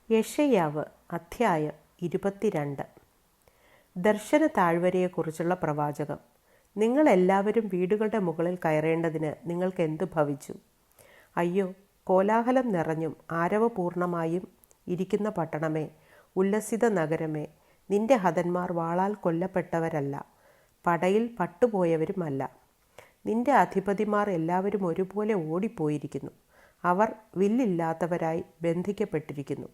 യെശയ്യാവ് അധ്യായം 22. ദർശന താഴ്വരയെക്കുറിച്ചുള്ള പ്രവാചകം. നിങ്ങളെല്ലാവരും വീടുകളുടെ മുകളിൽ കയറേണ്ടതിന് നിങ്ങൾക്ക് എന്തു ഭവിച്ചു? അയ്യോ, കോലാഹലം നിറഞ്ഞും ആരവപൂർണമായും ഇരിക്കുന്ന പട്ടണമേ, ഉല്ലസിത നഗരമേ, നിന്റെ ഹതന്മാർ വാളാൽ കൊല്ലപ്പെട്ടവരല്ല, പടയിൽ പട്ടുപോയവരുമല്ല. നിന്റെ അധിപതിമാർ എല്ലാവരും ഒരുപോലെ ഓടിപ്പോയിരിക്കുന്നു. അവർ വില്ലില്ലാത്തവരായി ബന്ധിക്കപ്പെട്ടിരിക്കുന്നു.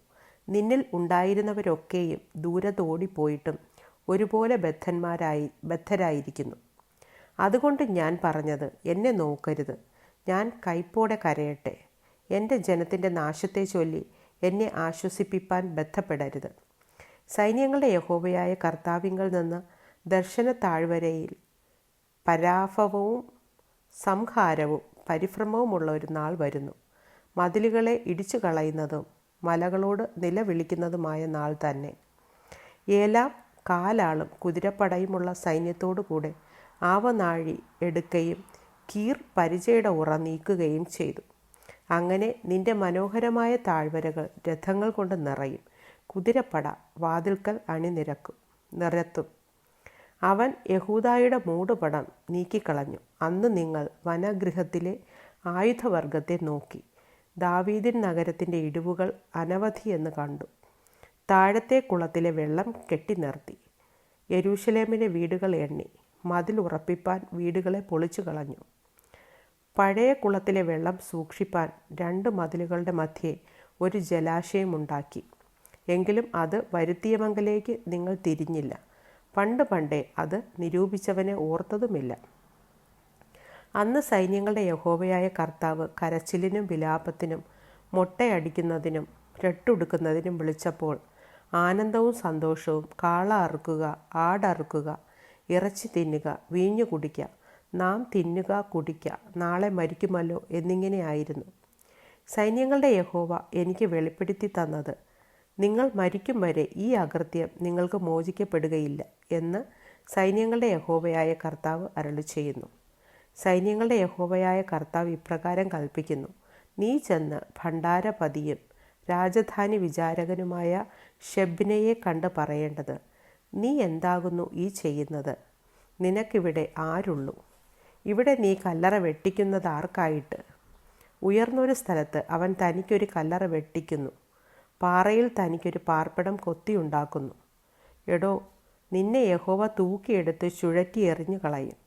നിന്നിൽ ഉണ്ടായിരുന്നവരൊക്കെയും ദൂരത്തോടിപ്പോയിട്ടും ഒരുപോലെ ബദ്ധരായിരിക്കുന്നു. അതുകൊണ്ട് ഞാൻ പറഞ്ഞത്, എന്നെ നോക്കരുത്, ഞാൻ കൈപ്പോടെ കരയട്ടെ. എൻ്റെ ജനത്തിൻ്റെ നാശത്തെ ചൊല്ലി എന്നെ ആശ്വസിപ്പിപ്പാൻ ബദ്ധപ്പെടരുത്. സൈന്യങ്ങളുടെ യഹോവയായ കർത്താവിങ്കൽ നിന്ന് ദർശന താഴ്വരയിൽ പരാഭവവും സംഹാരവും പരിഭ്രമവുമുള്ള ഒരു നാൾ വരുന്നു. മതിലുകളെ ഇടിച്ചു കളയുന്നതും മലകളോട് നിലവിളിക്കുന്നതുമായ നാൾ തന്നെ. ഏലാം കാലാളും കുതിരപ്പടയുമുള്ള സൈന്യത്തോടു കൂടെ ആവനാഴി എടുക്കുകയും കീർ പരിചയുടെ ഉറ നീക്കുകയും ചെയ്തു. അങ്ങനെ നിന്റെ മനോഹരമായ താഴ്വരകൾ രഥങ്ങൾ കൊണ്ട് നിറയും. കുതിരപ്പട വാതിൽക്കൽ നിരത്തും. അവൻ യഹൂദായുടെ മൂടുപടം നീക്കിക്കളഞ്ഞു. അന്ന് നിങ്ങൾ വനഗൃഹത്തിലെ ആയുധവർഗത്തെ നോക്കി ദാവീദിൻ നഗരത്തിൻ്റെ ഇടിവുകൾ അനവധിയെന്ന് കണ്ടു. താഴത്തെ കുളത്തിലെ വെള്ളം കെട്ടി നിർത്തി. യെരൂശലേമിലെ വീടുകൾ എണ്ണി. മതിൽ ഉറപ്പിപ്പാൻ വീടുകളെ പൊളിച്ചു കളഞ്ഞു. പഴയ കുളത്തിലെ വെള്ളം സൂക്ഷിപ്പാൻ 2 മതിലുകളുടെ മധ്യേ ഒരു ജലാശയമുണ്ടാക്കി. എങ്കിലും അത് വരുത്തിയമങ്കലേക്ക് നിങ്ങൾ തിരിഞ്ഞില്ല. പണ്ടേ അത് നിരൂപിച്ചവനെ ഓർത്തതുമില്ല. അന്ന് സൈന്യങ്ങളുടെ യഹോവയായ കർത്താവ് കരച്ചിലിനും വിലാപത്തിനും മൊട്ടയടിക്കുന്നതിനും രട്ടുടുക്കുന്നതിനും വിളിച്ചപ്പോൾ ആനന്ദവും സന്തോഷവും കാള അറുക്കുക, ആടറുക്കുക, ഇറച്ചി തിന്നുക, വീഞ്ഞു കുടിക്കുക, നാം തിന്നുക കുടിക്കുക, നാളെ മരിക്കുമല്ലോ എന്നിങ്ങനെയായിരുന്നു. സൈന്യങ്ങളുടെ യഹോവ എനിക്ക് വെളിപ്പെടുത്തി തന്നത്, നിങ്ങൾ മരിക്കും വരെ ഈ അകൃത്യം നിങ്ങൾക്ക് മോചിക്കപ്പെടുകയില്ല എന്ന് സൈന്യങ്ങളുടെ യഹോവയായ കർത്താവ് അരുളിച്ചെയ്യുന്നു. സൈന്യങ്ങളുടെ യഹോവയായ കർത്താവ് ഇപ്രകാരം കൽപ്പിക്കുന്നു, നീ ചെന്ന് ഭണ്ഡാരപതിയും രാജധാനി വിചാരകനുമായ ഷെബ്നയെ കണ്ട് പറയേണ്ടത്, നീ എന്താകുന്നു ഈ ചെയ്യുന്നത്? നിനക്കിവിടെ ആരുള്ളൂ? ഇവിടെ നീ കല്ലറ വെട്ടിക്കുന്നത് ആർക്കായിട്ട്? ഉയർന്നൊരു സ്ഥലത്ത് അവൻ തനിക്കൊരു കല്ലറ വെട്ടിക്കുന്നു, പാറയിൽ തനിക്കൊരു പാർപ്പിടം കൊത്തിയുണ്ടാക്കുന്നു. എടോ, നിന്നെ യഹോവ തൂക്കിയെടുത്ത് ചുഴറ്റി എറിഞ്ഞു കളയും.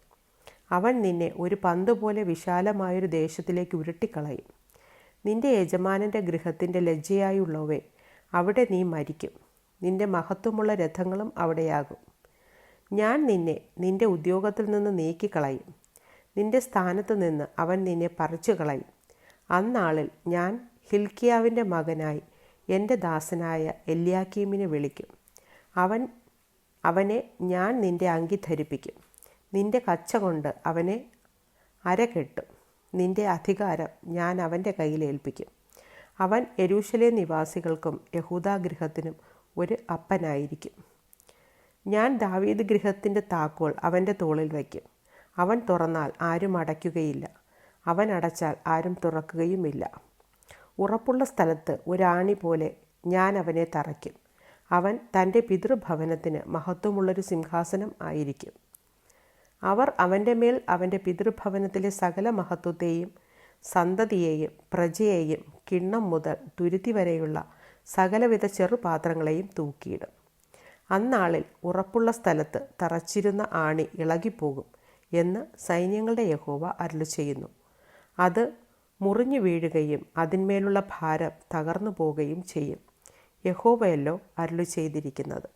അവൻ നിന്നെ ഒരു പന്ത് പോലെ വിശാലമായൊരു ദേശത്തിലേക്ക് ഉരുട്ടിക്കളയും. നിന്റെ യജമാനൻ്റെ ഗൃഹത്തിൻ്റെ ലജ്ജയായുള്ളവേ, അവിടെ നീ മരിക്കും. നിന്റെ മഹത്വമുള്ള രഥങ്ങളും അവിടെയാകും. ഞാൻ നിന്നെ നിന്റെ ഉദ്യോഗത്തിൽ നിന്ന് നീക്കിക്കളയും. നിന്റെ സ്ഥാനത്ത് നിന്ന് അവൻ നിന്നെ പറിച്ചു കളയും. അന്നാളിൽ ഞാൻ ഹിൽക്കിയാവിൻ്റെ മകനായി എൻ്റെ ദാസനായ എല്യാക്കീമിനെ വിളിക്കും. അവനെ ഞാൻ നിന്റെ അങ്കി ധരിപ്പിക്കും. നിന്റെ കച്ച കൊണ്ട് അവനെ അരകെട്ടും. നിന്റെ അധികാരം ഞാൻ അവൻ്റെ കയ്യിൽ ഏൽപ്പിക്കും. അവൻ യെരൂശലേം നിവാസികൾക്കും യഹൂദാഗൃഹത്തിനും ഒരു അപ്പനായിരിക്കും. ഞാൻ ദാവീദ് ഗൃഹത്തിൻ്റെ താക്കോൽ അവൻ്റെ തോളിൽ വയ്ക്കും. അവൻ തുറന്നാൽ ആരും അടയ്ക്കുകയില്ല, അവൻ അടച്ചാൽ ആരും തുറക്കുകയുമില്ല. ഉറപ്പുള്ള സ്ഥലത്ത് ഒരാണി പോലെ ഞാൻ അവനെ തറയ്ക്കും. അവൻ തൻ്റെ പിതൃഭവനത്തിന് മഹത്വമുള്ളൊരു സിംഹാസനം ആയിരിക്കും. അവർ അവൻ്റെ മേൽ അവൻ്റെ പിതൃഭവനത്തിലെ സകല മഹത്വത്തെയും സന്തതിയെയും പ്രജയെയും കിണ്ണം മുതൽ തുരുത്തി വരെയുള്ള സകലവിധ ചെറുപാത്രങ്ങളെയും തൂക്കിയിടും. അന്നാളിൽ ഉറപ്പുള്ള സ്ഥലത്ത് തറച്ചിരുന്ന ആണി ഇളകിപ്പോകും എന്ന് സൈന്യങ്ങളുടെ യഹോവ അരുളിച്ചെയ്യുന്നു. അത് മുറിഞ്ഞു വീഴുകയും അതിന്മേലുള്ള ഭാരം തകർന്നു പോവുകയും ചെയ്യും. യഹോവയല്ലോ അരുളിച്ചെയ്തിരിക്കുന്നത്.